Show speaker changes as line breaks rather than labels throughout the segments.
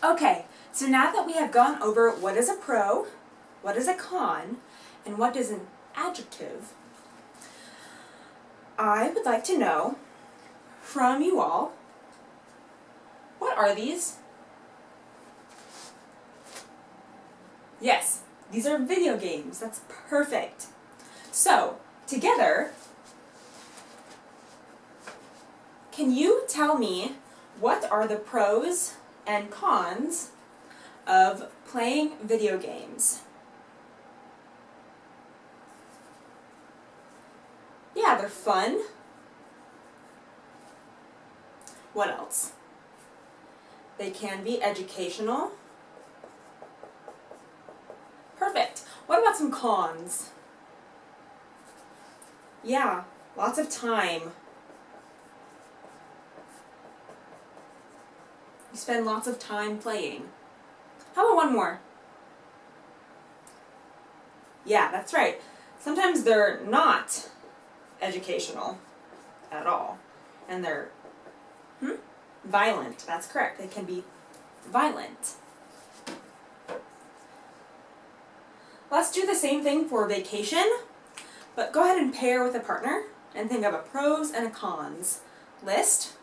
Okay, so now that we have gone over what is a pro, what is a con, and what is an adjective, I would like to know from you all, what are these? Yes, these are video games. That's perfect. So, together, can you tell me what are the pros and cons of playing video games? Yeah, they're fun. What else? They can be educational. Perfect. What about some cons? Yeah, lots of time. You spend lots of time playing. How about one more? Yeah, that's right. Sometimes they're not educational at all. And they're violent. That's correct. They can be violent. Let's do the same thing for vacation, but go ahead and pair with a partner and think of a pros and a cons list.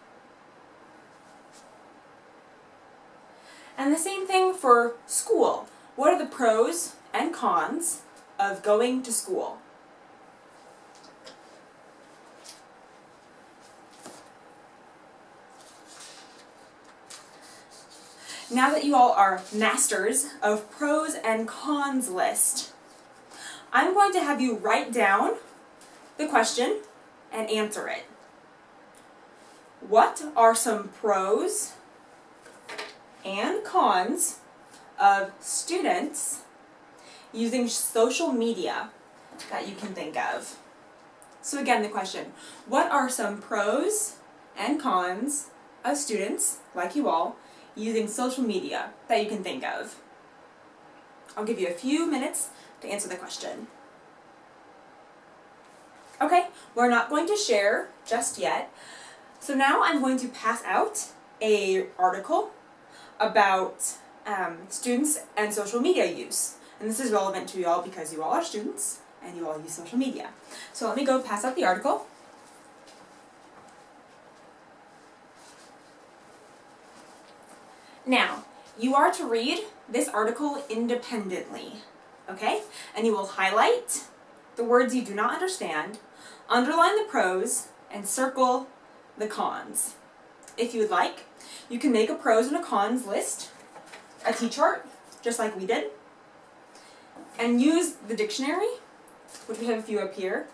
And the same thing for school. What are the pros and cons of going to school? Now that you all are masters of pros and cons list, I'm going to have you write down the question and answer it. What are some pros and cons of students using social media that you can think of? So again, the question, what are some pros and cons of students, like you all, using social media that you can think of? I'll give you a few minutes to answer the question. Okay, we're not going to share just yet. So now I'm going to pass out an article about students and social media use. And this is relevant to you all because you all are students and you all use social media. So let me go pass out the article. Now, you are to read this article independently, okay? And you will highlight the words you do not understand, underline the pros, and circle the cons. If you would like, you can make a pros and a cons list, a T-chart, just like we did, and use the dictionary, which we have a few up here,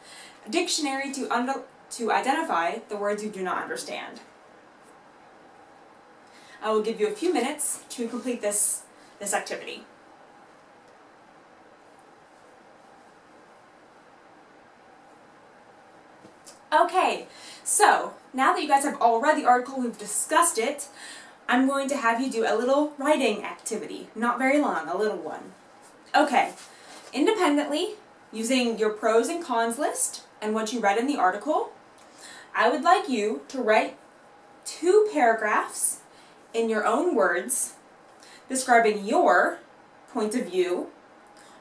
a dictionary to identify the words you do not understand. I will give you a few minutes to complete this activity. Okay, so now that you guys have all read the article, we've discussed it, I'm going to have you do a little writing activity. Not very long, a little one. Okay, independently, using your pros and cons list and what you read in the article, I would like you to write 2 paragraphs in your own words describing your point of view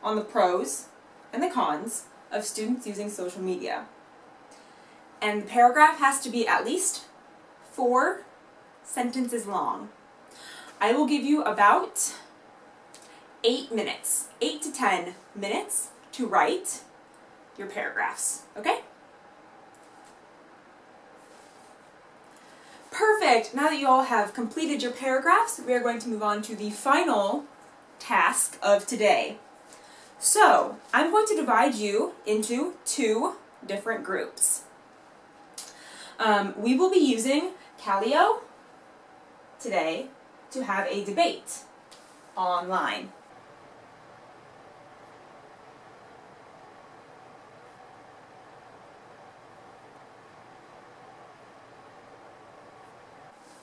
on the pros and the cons of students using social media. And the paragraph has to be at least 4 sentences long. I will give you about 8 minutes, 8 to 10 minutes to write your paragraphs, okay? Perfect! Now that you all have completed your paragraphs, we are going to move on to the final task of today. So, I'm going to divide you into 2 different groups. We will be using Kalio today to have a debate online.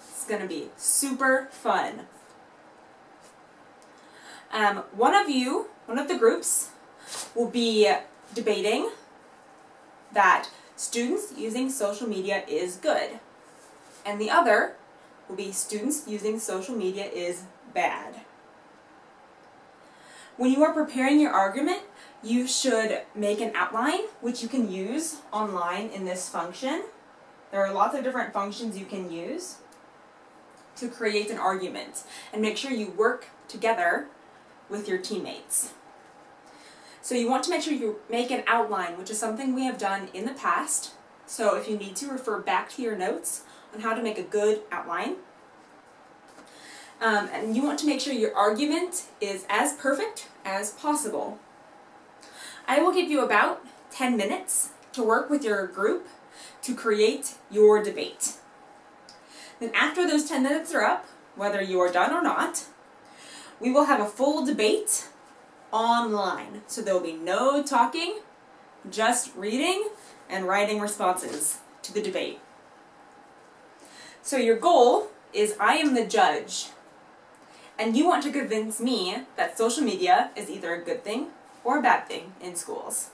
It's going to be super fun. One of the groups will be debating that students using social media is good, and the other will be students using social media is bad. When you are preparing your argument, you should make an outline, which you can use online in this function. There are lots of different functions you can use to create an argument, and make sure you work together with your teammates. So you want to make sure you make an outline, which is something we have done in the past. So if you need to, refer back to your notes on how to make a good outline. And you want to make sure your argument is as perfect as possible. I will give you about 10 minutes to work with your group to create your debate. Then after those 10 minutes are up, whether you are done or not, we will have a full debate online. So there will be no talking, just reading and writing responses to the debate. So your goal is I am the judge, and you want to convince me that social media is either a good thing or a bad thing in schools.